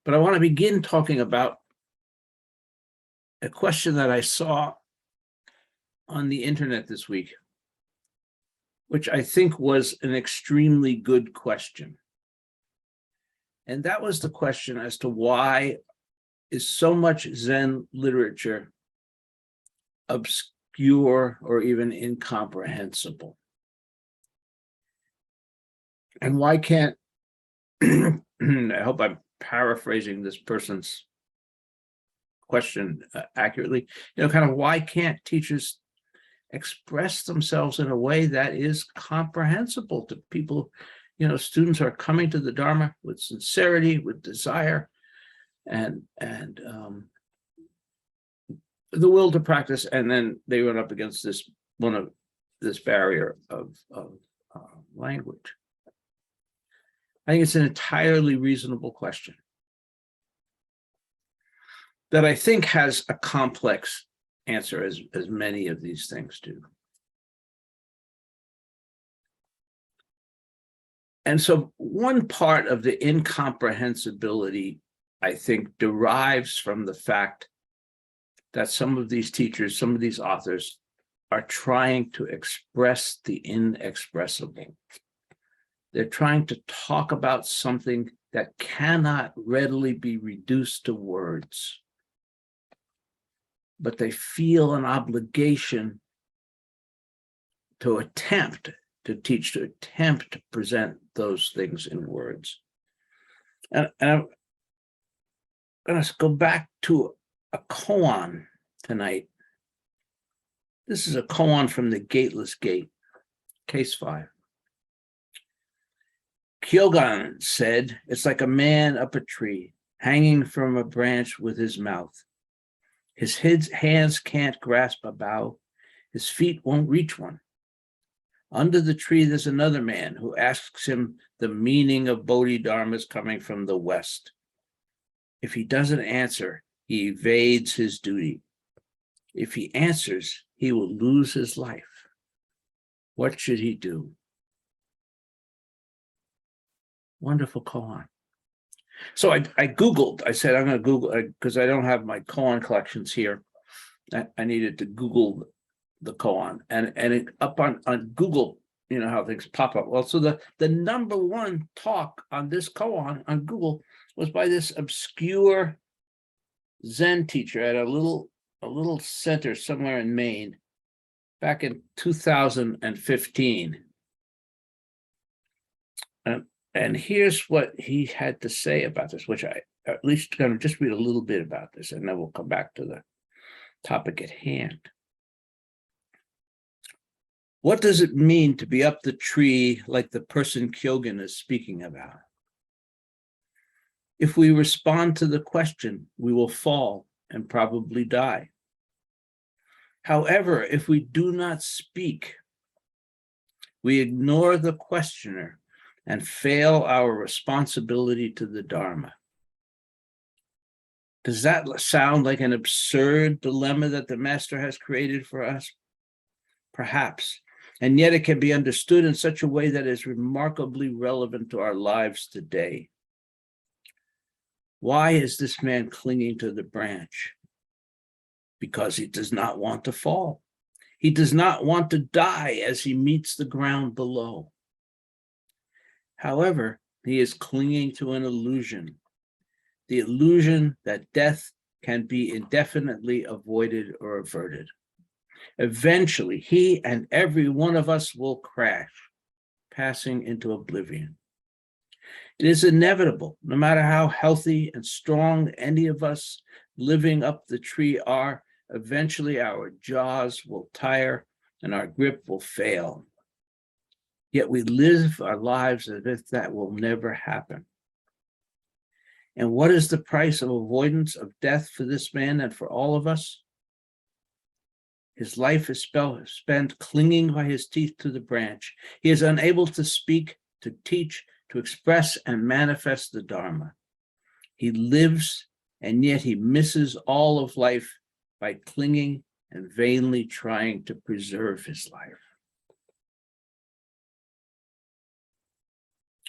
But I want to begin talking about a question that I saw on the internet this week, which I think was an extremely good question. And that was the question as to why is so much Zen literature obscure or even incomprehensible? And why can't, I hope I'm paraphrasing this person's question accurately, kind of why can't teachers express themselves in a way that is comprehensible to people? Students are coming to the Dharma with sincerity, with desire, and the will to practice, and then they run up against this barrier of language. I think it's an entirely reasonable question that I think has a complex answer, as many of these things do. And so one part of the incomprehensibility, I think, derives from the fact that some of these teachers, some of these authors, are trying to express the inexpressible. They're trying to talk about something that cannot readily be reduced to words, but they feel an obligation to attempt to teach, to attempt to present those things in words. And I'm going to go back to a koan tonight. This is a koan from the Gateless Gate, case 5. Kyogen said, "It's like a man up a tree, hanging from a branch with his mouth. His hands can't grasp a bough. His feet won't reach one. Under the tree, there's another man who asks him the meaning of Bodhidharmas coming from the West. If he doesn't answer, he evades his duty. If he answers, he will lose his life. What should he do?" Wonderful koan. So I Googled, I said, I'm going to Google, because I don't have my koan collections here. I needed to Google the koan, and it up on Google, how things pop up. Well, so the number one talk on this koan on Google was by this obscure Zen teacher at a little center somewhere in Maine back in 2015. And here's what he had to say about this, which I at least going to just read a little bit about this, and then we'll come back to the topic at hand. What does it mean to be up the tree like the person Kyogen is speaking about? If we respond to the question, we will fall and probably die. However, if we do not speak, we ignore the questioner and fail our responsibility to the Dharma. Does that sound like an absurd dilemma that the Master has created for us? Perhaps, and yet it can be understood in such a way that is remarkably relevant to our lives today. Why is this man clinging to the branch? Because he does not want to fall. He does not want to die as he meets the ground below. However, he is clinging to an illusion, the illusion that death can be indefinitely avoided or averted. Eventually, he and every one of us will crash, passing into oblivion. It is inevitable, no matter how healthy and strong any of us living up the tree are, eventually our jaws will tire and our grip will fail. Yet we live our lives as if that will never happen. And what is the price of avoidance of death for this man and for all of us? His life is spent clinging by his teeth to the branch. He is unable to speak, to teach, to express and manifest the Dharma. He lives, and yet he misses all of life by clinging and vainly trying to preserve his life.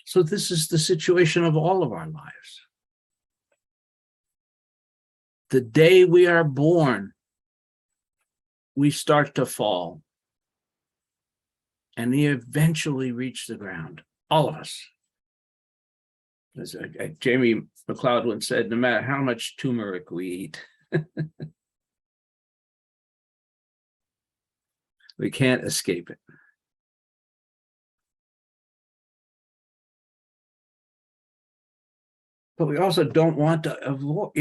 So this is the situation of all of our lives. the day we are born, we start to fall. And we eventually reach the ground, all of us. As Jamie McLeod once said, no matter how much turmeric we eat, we can't escape it. But we also don't want to avoid,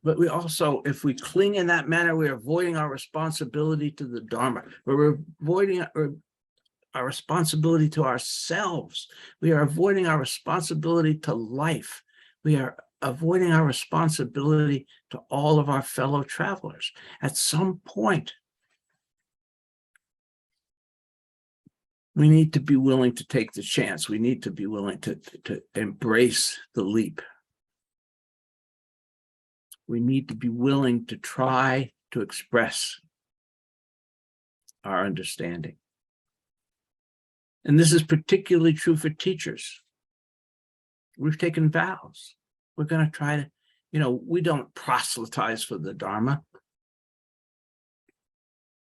but we also, if we cling in that manner, we're avoiding our responsibility to the Dharma. We're avoiding our responsibility to ourselves. We are avoiding our responsibility to life. We are avoiding our responsibility to all of our fellow travelers. At some point, we need to be willing to take the chance. We need to be willing to embrace the leap. We need to be willing to try to express our understanding. And this is particularly true for teachers. We've taken vows. We're going to try to, we don't proselytize for the Dharma.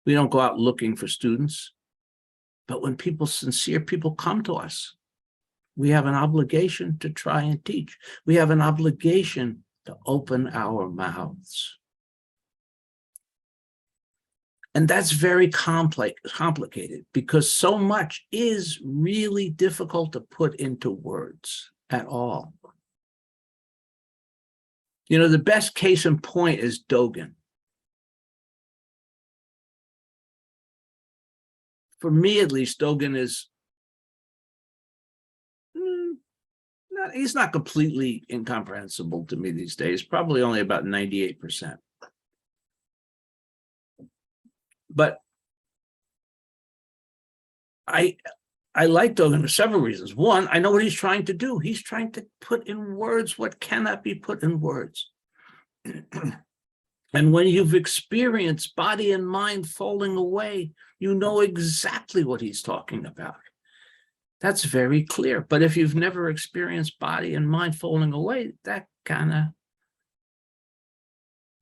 We don't go out looking for students. But when sincere people come to us, we have an obligation to try and teach. We have an obligation to open our mouths. And that's very complicated because so much is really difficult to put into words at all. The best case in point is Dogen. For me, at least, Dogen is he's not completely incomprehensible to me these days, probably only about 98%. But I like Dogen for several reasons. One, I know what he's trying to do. He's trying to put in words what cannot be put in words. And when you've experienced body and mind falling away, you know exactly what he's talking about. That's very clear. But if you've never experienced body and mind falling away, that kind of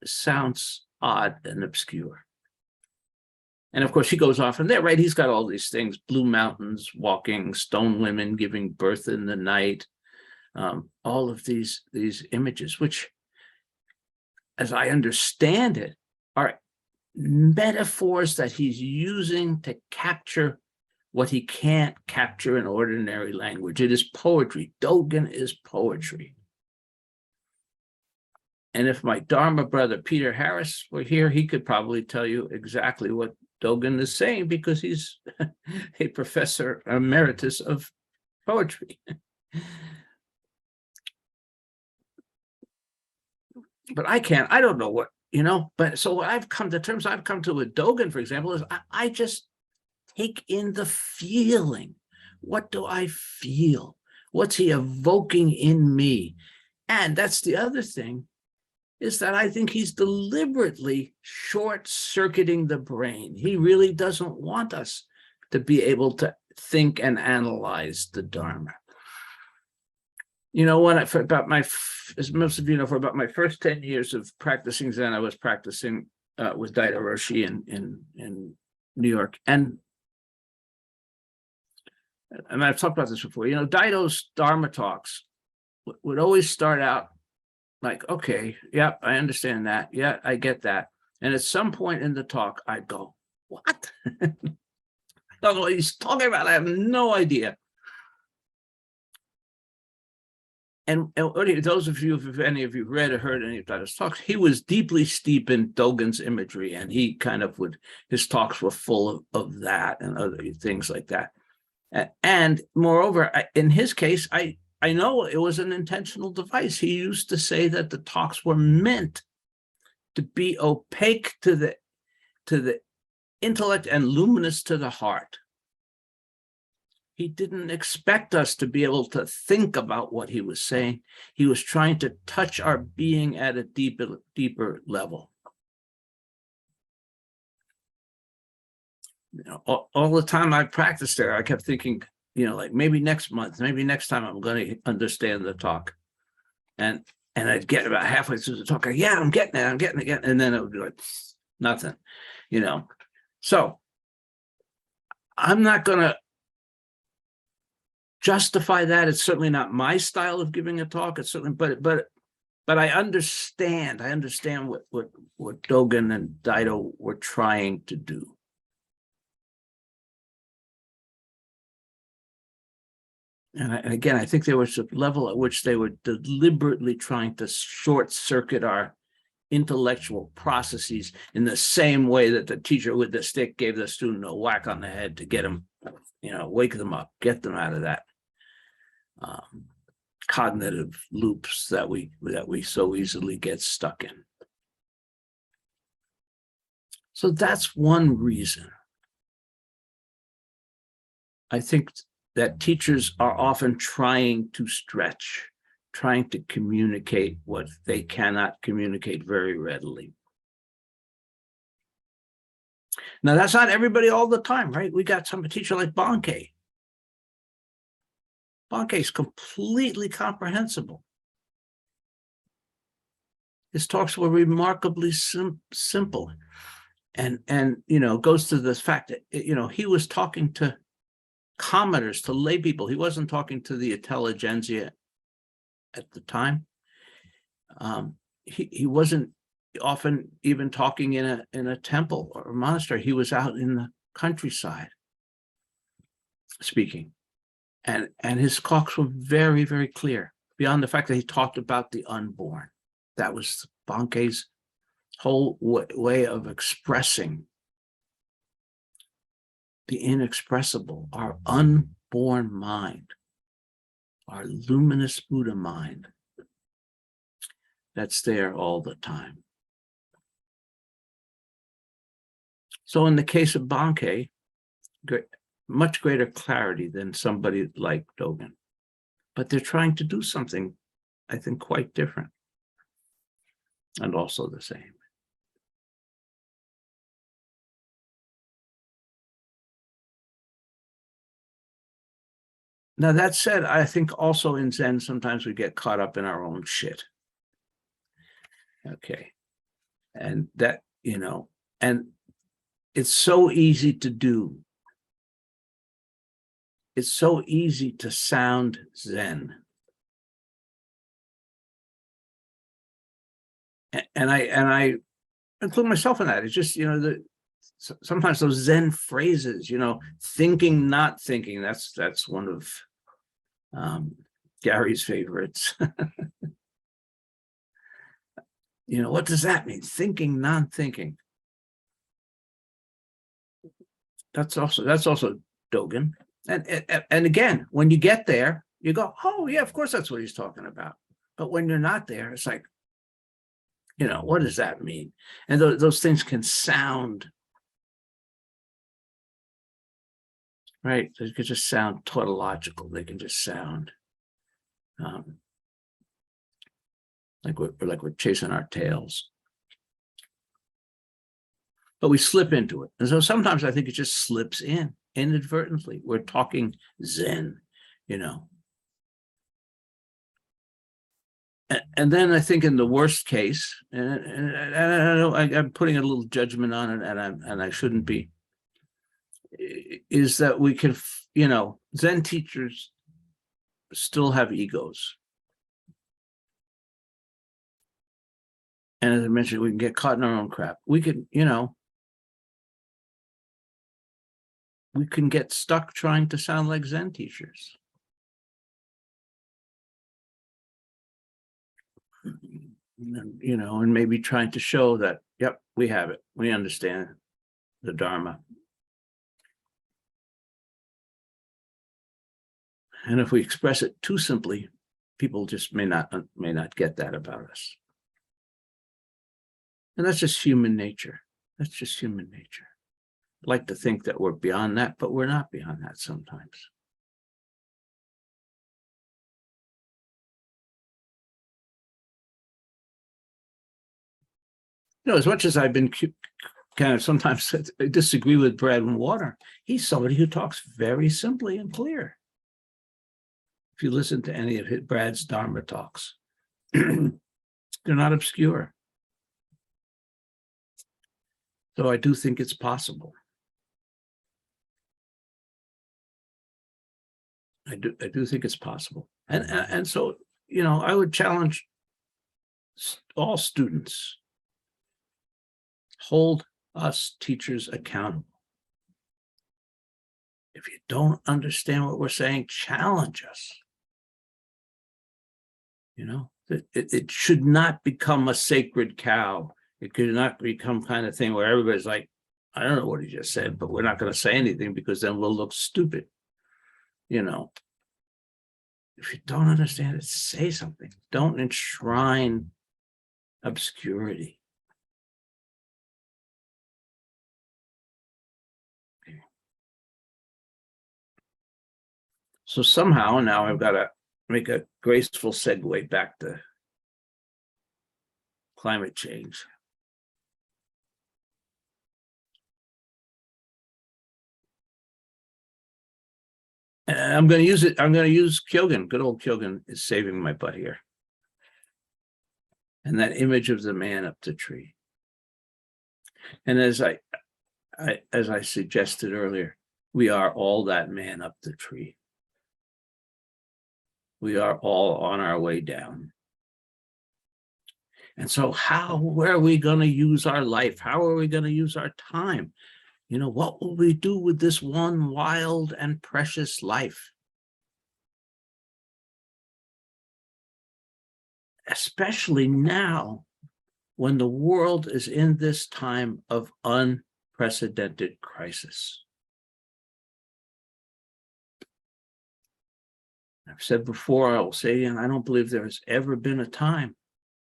sounds odd and obscure. And of course, he goes off from there, right? He's got all these things: blue mountains, walking, stone women giving birth in the night, all of these images, which, as I understand it, are metaphors that he's using to capture what he can't capture in ordinary language. It is poetry. Dogen is poetry. And if my Dharma brother, Peter Harris, were here, he could probably tell you exactly what Dogen is saying because he's a professor emeritus of poetry. But I don't know what, but so what I've come to with Dogen, for example, is I just take in the feeling. What do I feel? What's he evoking in me? And that's the other thing, is that I think he's deliberately short-circuiting the brain. He really doesn't want us to be able to think and analyze the Dharma. As most of you know, for about my first 10 years of practicing Zen, I was practicing with Daido Roshi in New York. And I've talked about this before. Daido's Dharma talks would always start out like, okay, yeah, I understand that. Yeah, I get that. And at some point in the talk, I'd go, what? I don't know what he's talking about. I have no idea. And those of you, if any of you read or heard any of Daido's talks, he was deeply steeped in Dogen's imagery, and he kind of his talks were full of that and other things like that. And moreover, in his case, I know it was an intentional device. He used to say that the talks were meant to be opaque to the intellect and luminous to the heart. He didn't expect us to be able to think about what he was saying. He was trying to touch our being at a deeper level. All the time I practiced there, I kept thinking, like maybe next month, maybe next time I'm going to understand the talk. And And I'd get about halfway through the talk, yeah, I'm getting it. And then it would be like, nothing, So I'm not going to justify that. It's certainly not my style of giving a talk. It's certainly, but I understand. I understand what Dogen and Dido were trying to do. And again, I think there was a level at which they were deliberately trying to short circuit our intellectual processes in the same way that the teacher with the stick gave the student a whack on the head to get them, wake them up, get them out of that cognitive loops that we so easily get stuck in. So that's one reason I think that teachers are often trying to stretch, trying to communicate what they cannot communicate very readily. Now, that's not everybody all the time, right? We got a teacher like Bankei. Bankei is completely comprehensible. His talks were remarkably simple, and goes to the fact that he was talking to commoners, to lay people. He wasn't talking to the intelligentsia at the time. He wasn't often even talking in a temple or a monastery. He was out in the countryside speaking, and his talks were very, very clear. Beyond the fact that he talked about the unborn, that was Bankei's whole way of expressing the inexpressible, our unborn mind, our luminous Buddha mind that's there all the time. So in the case of Bankei, much greater clarity than somebody like Dogen. But they're trying to do something, I think, quite different and also the same. Now, that said, I think also in Zen, sometimes we get caught up in our own shit. Okay. And that, and it's so easy to do. It's so easy to sound Zen. And I include myself in that. It's just, sometimes those Zen phrases, thinking, not thinking, that's one of Gary's favorites. What does that mean? Thinking, non-thinking. That's also Dogen. And again, when you get there, you go, oh yeah, of course that's what he's talking about. But when you're not there, it's like, what does that mean? And those things can sound, right? They could just sound tautological. They can just sound like we're chasing our tails. But we slip into it. And so sometimes I think it just slips in inadvertently. We're talking Zen, And then I think in the worst case, and I know I'm putting a little judgment on it, and I shouldn't be, is that we can, Zen teachers still have egos. And as I mentioned, we can get caught in our own crap. We can, we can get stuck trying to sound like Zen teachers. And maybe trying to show that, yep, we have it. We understand the Dharma. And if we express it too simply, people just may not get that about us. And that's just human nature. That's just human nature. I'd like to think that we're beyond that, but we're not beyond that sometimes. As much as I've been kind of sometimes I disagree with Brad Water, he's somebody who talks very simply and clear. If you listen to any of Brad's Dharma talks, They're not obscure. So I do think it's possible. I do think it's possible. And so, you know, I would challenge all students, hold us teachers accountable. If you don't understand what we're saying, challenge us. You know, it should not become a sacred cow. It could not become kind of thing where everybody's like, I don't know what he just said, but we're not going to say anything because then we'll look stupid. You know, if you don't understand it, say something. Don't enshrine obscurity. Okay. So somehow now I've got to make a graceful segue back to climate change. And I'm going to use it. I'm going to use Kyogen. Good old Kyogen is saving my butt here. And that image of the man up the tree. And as I suggested earlier, we are all that man up the tree. We are all on our way down. And so where are we going to use our life? How are we going to use our time? You know, what will we do with this one wild and precious life? Especially now when the world is in this time of unprecedented crisis. I've said before, I will say again, I don't believe there has ever been a time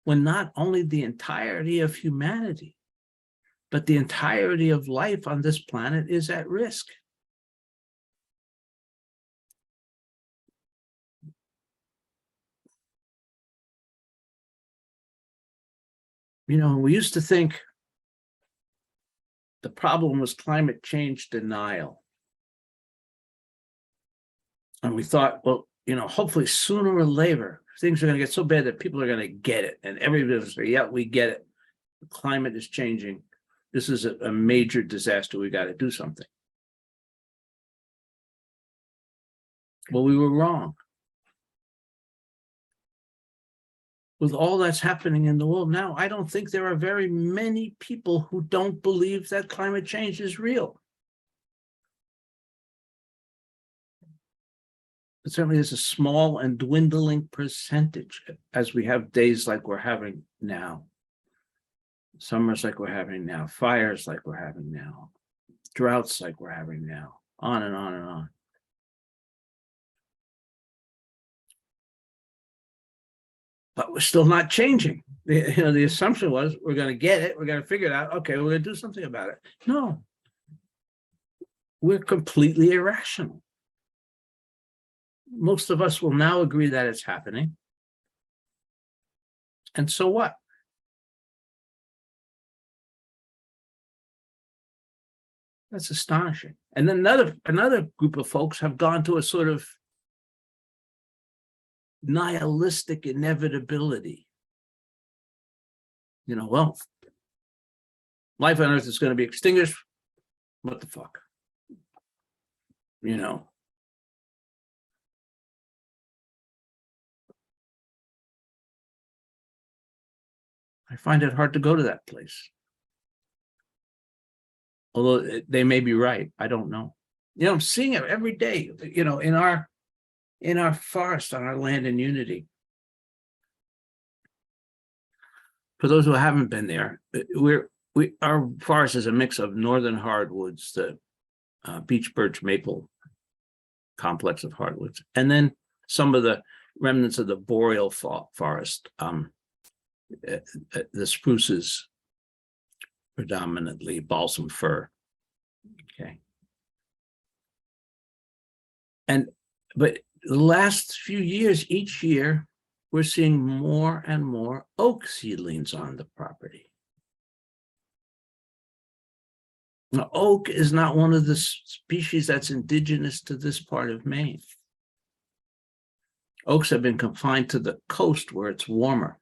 when not only the entirety of humanity, but the entirety of life on this planet is at risk. You know, we used to think the problem was climate change denial. And we thought, well, you know, hopefully sooner or later, things are going to get so bad that people are going to get it. And everybody will say, yeah, we get it. The climate is changing. This is a major disaster. We got to do something. Well, we were wrong. With all that's happening in the world now, I don't think there are very many people who don't believe that climate change is real. It certainly is a small and dwindling percentage as we have days like we're having now. Summers like we're having now, fires like we're having now, droughts like we're having now, on and on and on. But we're still not changing. The assumption was we're going to get it, we're going to figure it out, okay, we're going to do something about it. No, we're completely irrational. Most of us will now agree that it's happening. And so what? That's astonishing. And then another group of folks have gone to a sort of nihilistic inevitability. You know, well, life on Earth is going to be extinguished. What the fuck? You know. I find it hard to go to that place. Although they may be right, I don't know. You know, I'm seeing it every day, you know, in our forest on our land in Unity. For those who haven't been there, our forest is a mix of northern hardwoods, the beech, birch, maple complex of hardwoods, and then some of the remnants of the boreal forest, the spruces, predominantly balsam fir. Okay. But the last few years, each year, we're seeing more and more oak seedlings on the property. Now, oak is not one of the species that's indigenous to this part of Maine. Oaks have been confined to the coast where it's warmer.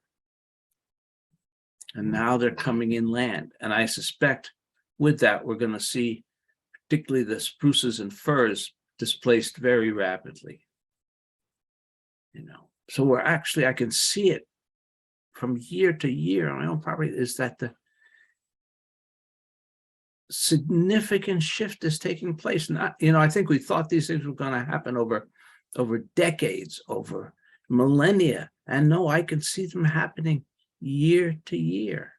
And now they're coming inland. And I suspect with that, we're going to see particularly the spruces and firs displaced very rapidly. So we're actually, I can see it from year to year on my own property, is that the significant shift is taking place. Not, I think we thought these things were going to happen over decades, over millennia. And no, I can see them happening year to year.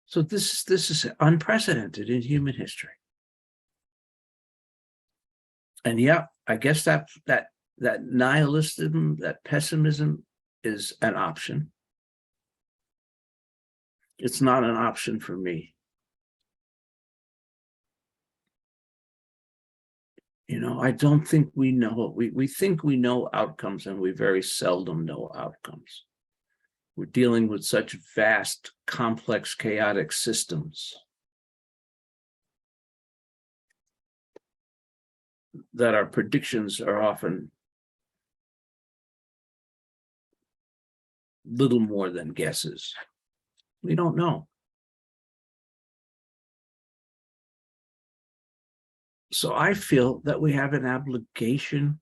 So this is unprecedented in human history. And yeah, I guess that nihilism, that pessimism is an option. It's not an option for me. I don't think we know. We think we know outcomes, and we very seldom know outcomes. We're dealing with such vast, complex, chaotic systems that our predictions are often little more than guesses. We don't know. So I feel that we have an obligation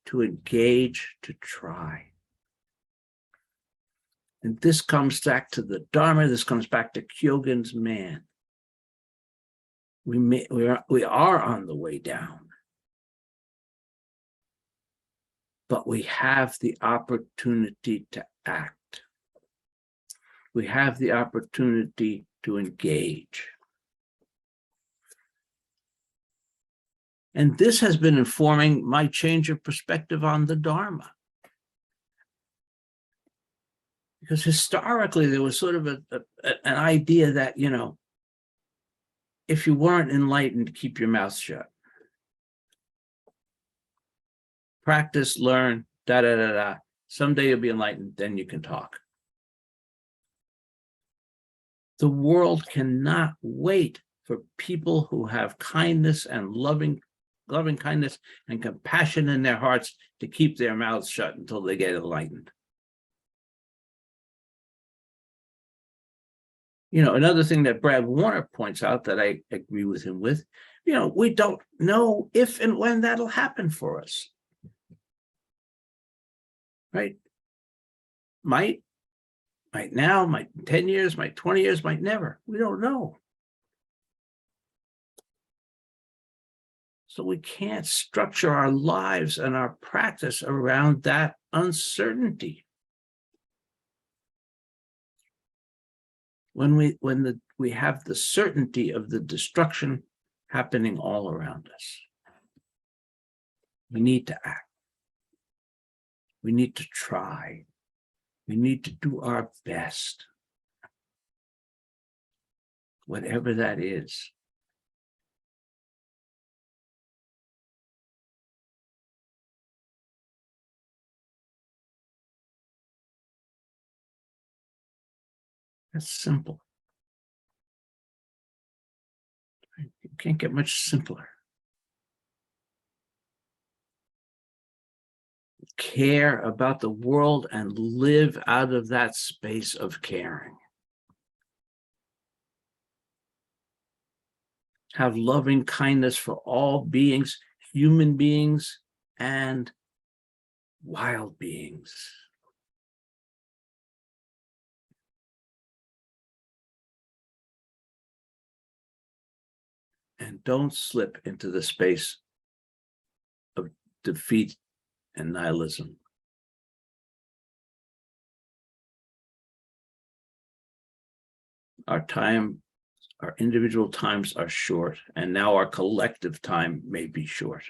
to engage, to try. And this comes back to the Dharma. This comes back to Kyogen's man. We are on the way down, but we have the opportunity to act. We have the opportunity to engage. And this has been informing my change of perspective on the Dharma. Because historically, there was sort of an idea that, if you weren't enlightened, keep your mouth shut. Practice, learn, da-da-da-da. Someday you'll be enlightened, then you can talk. The world cannot wait for people who have kindness and loving kindness and compassion in their hearts to keep their mouths shut until they get enlightened. Another thing that Brad Warner points out that I agree with him with, we don't know if and when that'll happen for us. Right? Might now, might 10 years, might 20 years, might never. We don't know. So we can't structure our lives and our practice around that uncertainty. When we have the certainty of the destruction happening all around us, we need to act. We need to try. We need to do our best, whatever that is. That's simple. You can't get much simpler. Care about the world and live out of that space of caring. Have loving kindness for all beings, human beings and wild beings. And don't slip into the space of defeat and nihilism. Our individual times are short, and now our collective time may be short.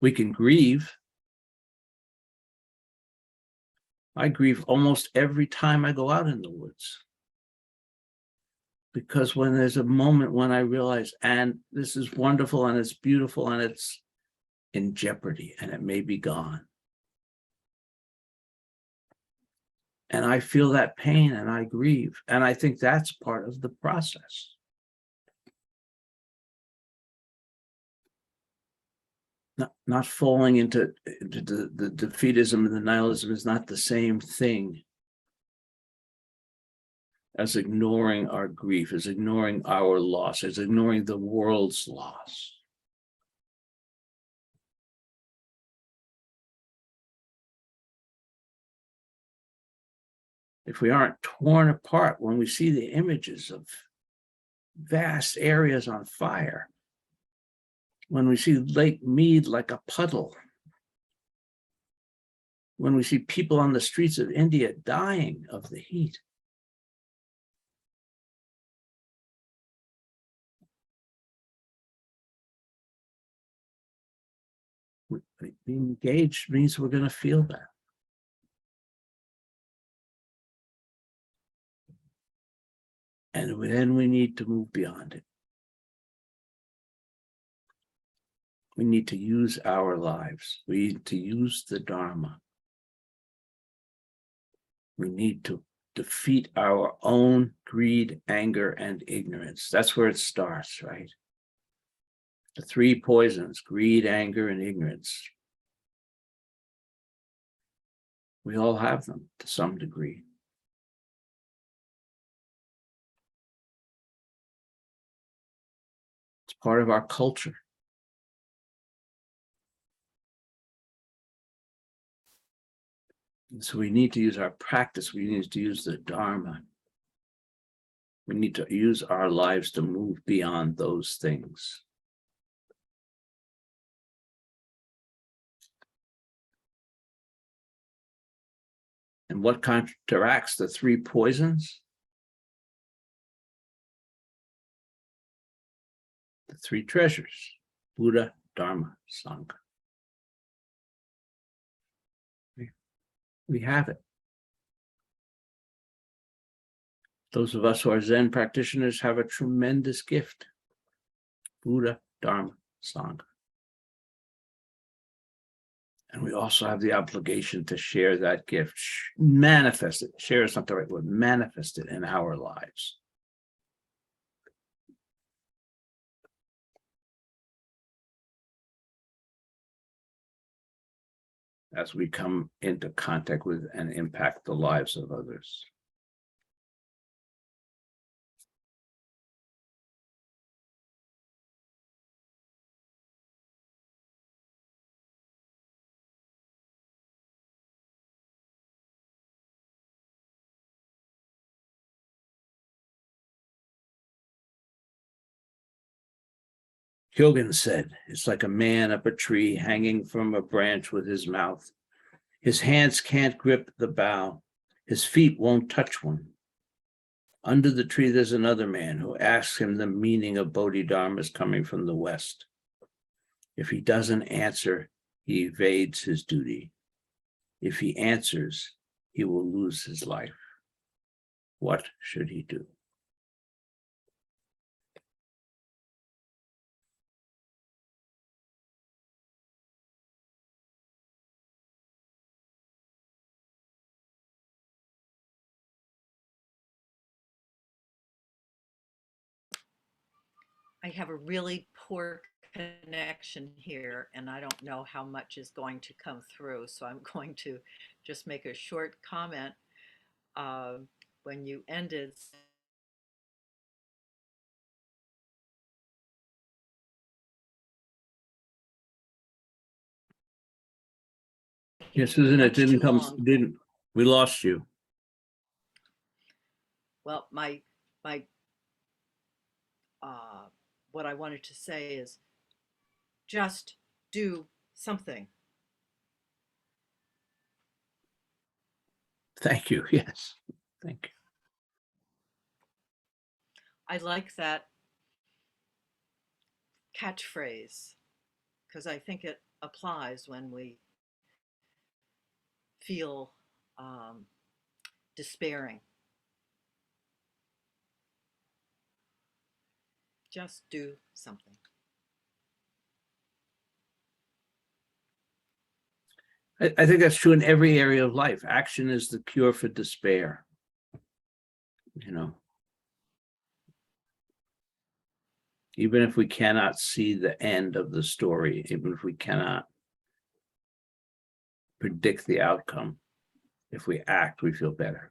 We can grieve. I grieve almost every time I go out in the woods. Because when there's a moment when I realize, and this is wonderful and it's beautiful and it's in jeopardy and it may be gone. And I feel that pain and I grieve. And I think that's part of the process. Not falling into the defeatism and the nihilism is not the same thing as ignoring our grief, as ignoring our loss, as ignoring the world's loss. If we aren't torn apart when we see the images of vast areas on fire, when we see Lake Mead like a puddle, when we see people on the streets of India dying of the heat, being engaged means we're going to feel that. And then we need to move beyond it. We need to use our lives. We need to use the Dharma. We need to defeat our own greed, anger, and ignorance. That's where it starts, right? The three poisons, greed, anger, and ignorance. We all have them to some degree. It's part of our culture. And so we need to use our practice. We need to use the Dharma. We need to use our lives to move beyond those things. And what counteracts the three poisons? The three treasures: Buddha, Dharma, Sangha. We have it. Those of us who are Zen practitioners have a tremendous gift: Buddha, Dharma, Sangha. And we also have the obligation to share that gift, manifest it. Share is not the right word, manifest it in our lives. As we come into contact with and impact the lives of others. Kyogen said, it's like a man up a tree hanging from a branch with his mouth. His hands can't grip the bough. His feet won't touch one. Under the tree, there's another man who asks him the meaning of Bodhidharma's coming from the West. If he doesn't answer, he evades his duty. If he answers, he will lose his life. What should he do? I have a really poor connection here, and I don't know how much is going to come through. So I'm going to just make a short comment. Uh, when you ended, Yes, Susan, it much didn't too come, long. we lost you. Well, my uh, what I wanted to say is just do something. Thank you. Yes. Thank you. I like that catchphrase because I think it applies when we feel despairing. Just do something. I think that's true in every area of life. Action is the cure for despair. Even if we cannot see the end of the story, even if we cannot predict the outcome, if we act, we feel better.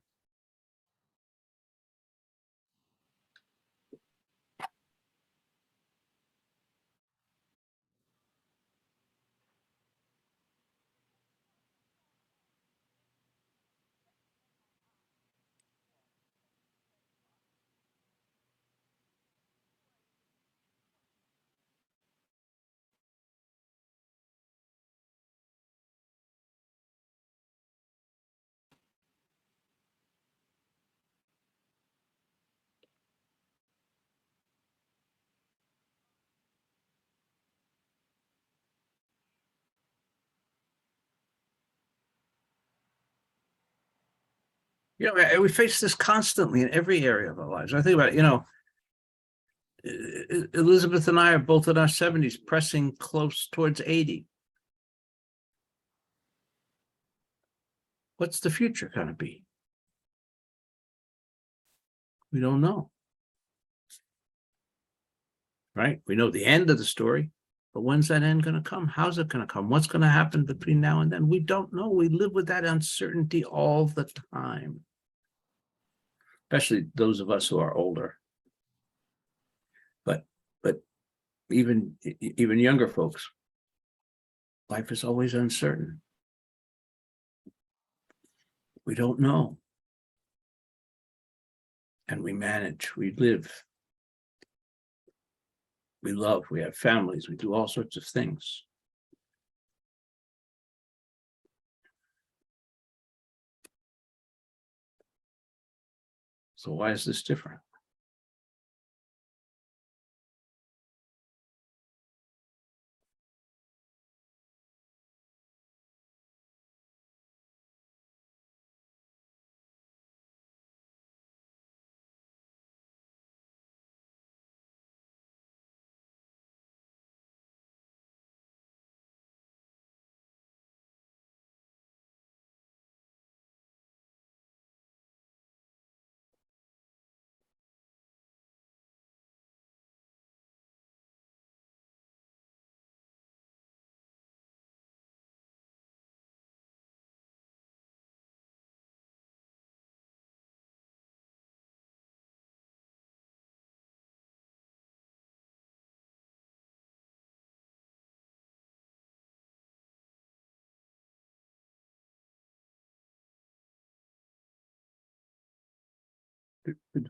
We face this constantly in every area of our lives. I think about Elizabeth and I are both in our 70s, pressing close towards 80. What's the future going to be? We don't know. Right? We know the end of the story, but when's that end going to come? How's it going to come? What's going to happen between now and then? We don't know. We live with that uncertainty all the time, especially those of us who are older. But even younger folks, life is always uncertain. We don't know. And we manage, we live, we love, we have families, we do all sorts of things. So why is this different?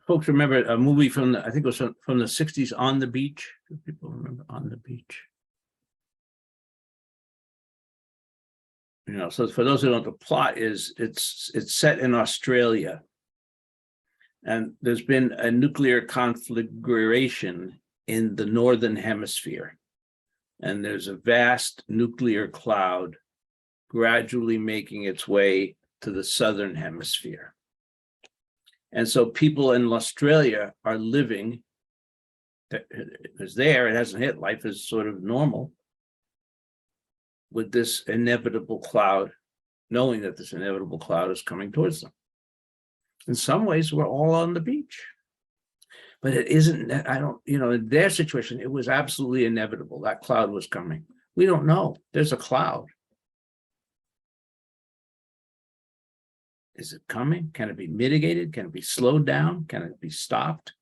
Folks remember a movie from I think it was from the 60s, On the Beach? Do people remember On the Beach? So for those who don't, the plot is it's set in Australia. And there's been a nuclear conflagration in the northern hemisphere. And there's a vast nuclear cloud gradually making its way to the southern hemisphere. And so people in Australia are living, it's there, it hasn't hit, life is sort of normal with this inevitable cloud, knowing that this inevitable cloud is coming towards them. In some ways, we're all on the beach. But it isn't, in their situation, it was absolutely inevitable. That cloud was coming. We don't know. There's a cloud. Is it coming? Can it be mitigated? Can it be slowed down? Can it be stopped?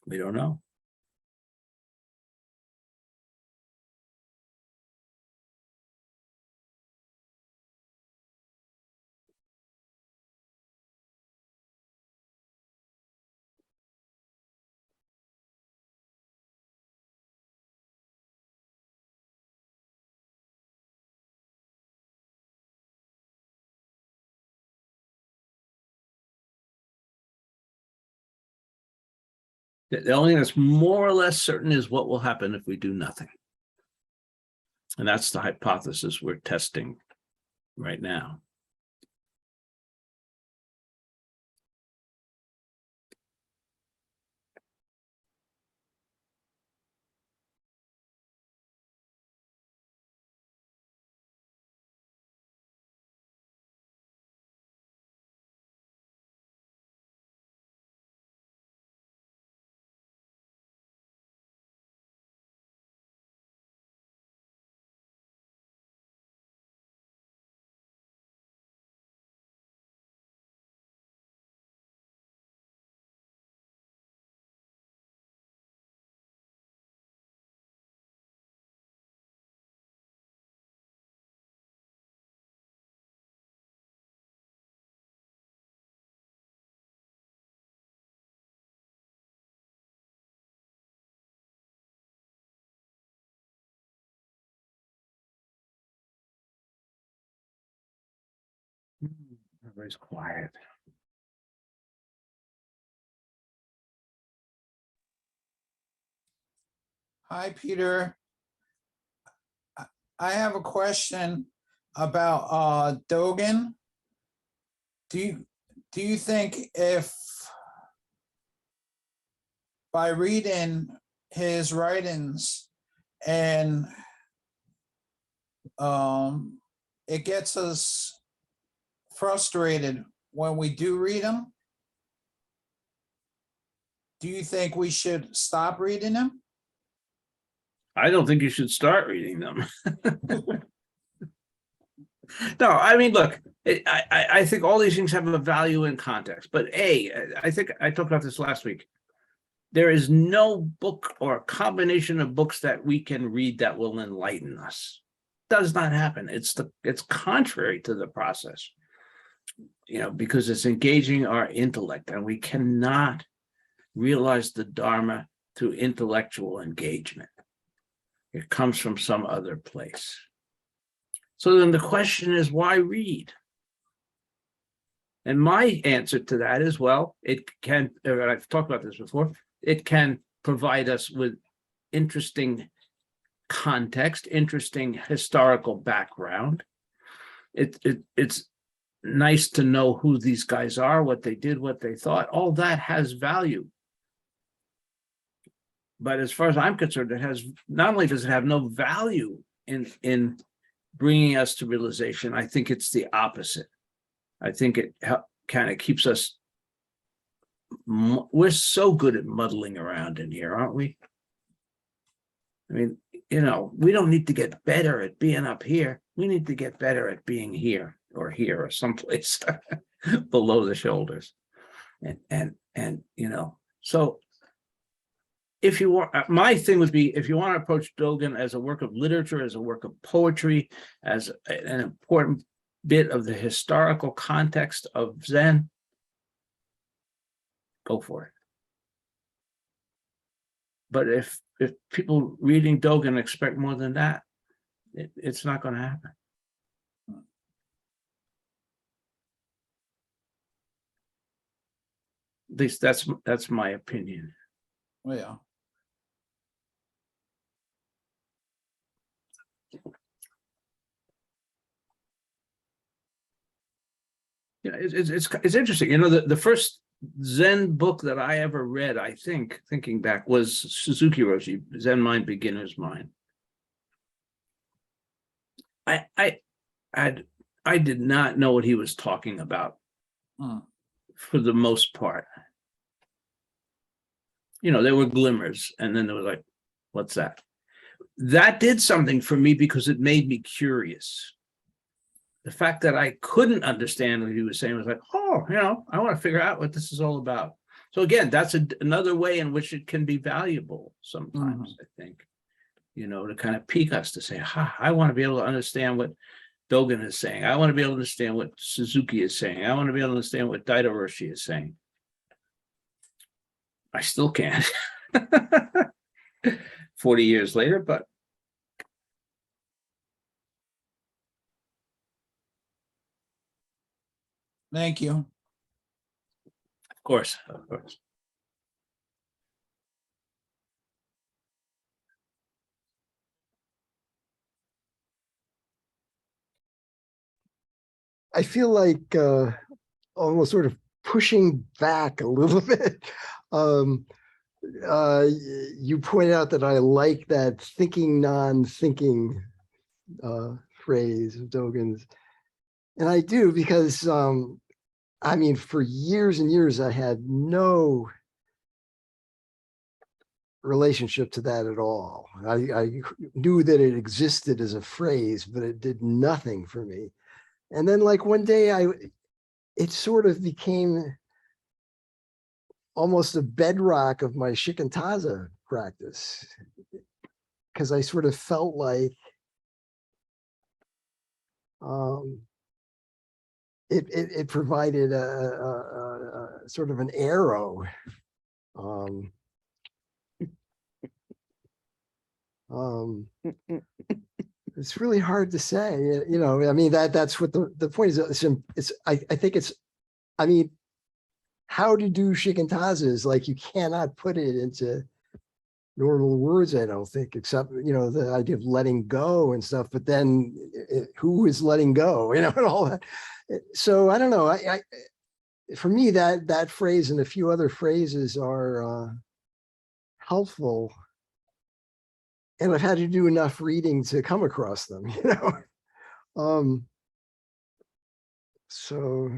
We don't know. The only thing that's more or less certain is what will happen if we do nothing. And that's the hypothesis we're testing right now. Everybody's quiet. Hi, Peter. I have a question about Dogen. Do you think if by reading his writings and it gets us frustrated when we do read them, do you think we should stop reading them? I don't think you should start reading them. No, I mean, look, I think all these things have a value in context, but I think I talked about this last week. There is no book or combination of books that we can read that will enlighten us. Does not happen. It's contrary to the process, because it's engaging our intellect, and we cannot realize the Dharma through intellectual engagement. It comes from some other place. So then the question is, why read? And my answer to that is, well, it can, I've talked about this before, it can provide us with interesting context, interesting historical background. It's nice to know who these guys are, what they did, what they thought. All that has value. But as far as I'm concerned, it has, not only does it have no value in bringing us to realization, I think it's the opposite. I think it kind of keeps us, we're so good at muddling around in here, aren't we? I mean, we don't need to get better at being up here. We need to get better at being here or someplace below the shoulders. And so if you want, my thing would be, if you want to approach Dogen as a work of literature, as a work of poetry, as an important bit of the historical context of Zen, go for it. But if people reading Dogen expect more than that, it's not going to happen. At least that's my opinion. Yeah. Yeah, it's interesting. The first Zen book that I ever read, I think, thinking back, was Suzuki Roshi, Zen Mind, Beginner's Mind. I did not know what he was talking about for the most part. There were glimmers, and then there was like, what's that? That did something for me because it made me curious. The fact that I couldn't understand what he was saying was like, oh, I want to figure out what this is all about. So again, that's another way in which it can be valuable sometimes, I think, to kind of pique us to say, I want to be able to understand what Dogen is saying. I want to be able to understand what Suzuki is saying. I want to be able to understand what Daido Roshi is saying. I still can't. 40 years later, but Thank you. of course. I feel like almost sort of pushing back a little bit. You pointed out that I like that thinking non-thinking phrase of Dogen's. And I do, because for years and years, I had no relationship to that at all. I knew that it existed as a phrase, but it did nothing for me. And then like one day it sort of became almost a bedrock of my shikantaza practice, because I sort of felt like it provided a sort of an arrow. It's really hard to say, you know, I mean, that's what the point is. I think it's, I mean, how to do shikentazes, like you cannot put it into normal words, I don't think, except, you know, the idea of letting go and stuff, but then who is letting go, you know, and all that. So I don't know. For me, that phrase and a few other phrases are helpful. And I've had to do enough reading to come across them, you know? So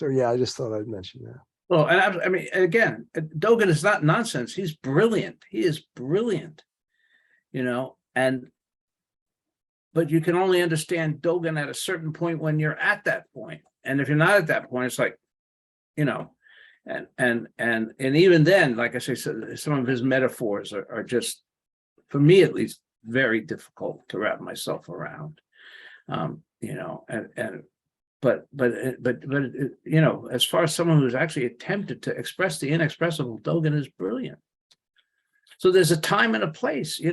yeah, I just thought I'd mention that. Well, and I mean, again, Dogen is not nonsense. He's brilliant. He is brilliant, you know, but you can only understand Dogen at a certain point when you're at that point. And if you're not at that point, it's like, you know, and even then, like I say, some of his metaphors are just, for me at least, very difficult to wrap myself around. You know, but you know, as far as someone who's actually attempted to express the inexpressible, Dogen is brilliant. So there's a time and a place. You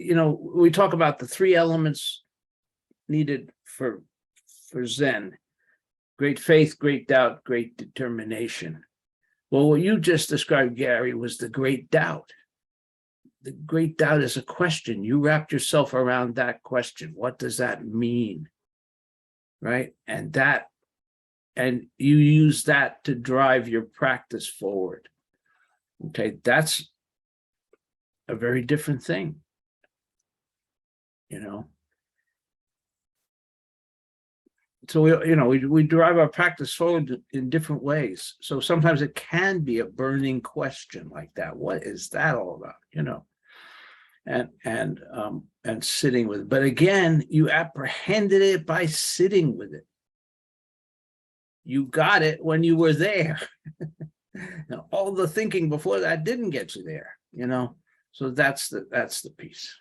know, we talk about the three elements needed for Zen: great faith, great doubt, great determination. Well, what you just described, Gary, was the great doubt. The great doubt is a question. You wrapped yourself around that question. What does that mean? Right? And you use that to drive your practice forward. Okay, that's a very different thing. You know? So we drive our practice forward in different ways. So sometimes it can be a burning question like that. What is that all about? You know? And sitting with it. But again, you apprehended it by sitting with it. You got it when you were there. Now, all the thinking before that didn't get you there, you know. So that's the piece.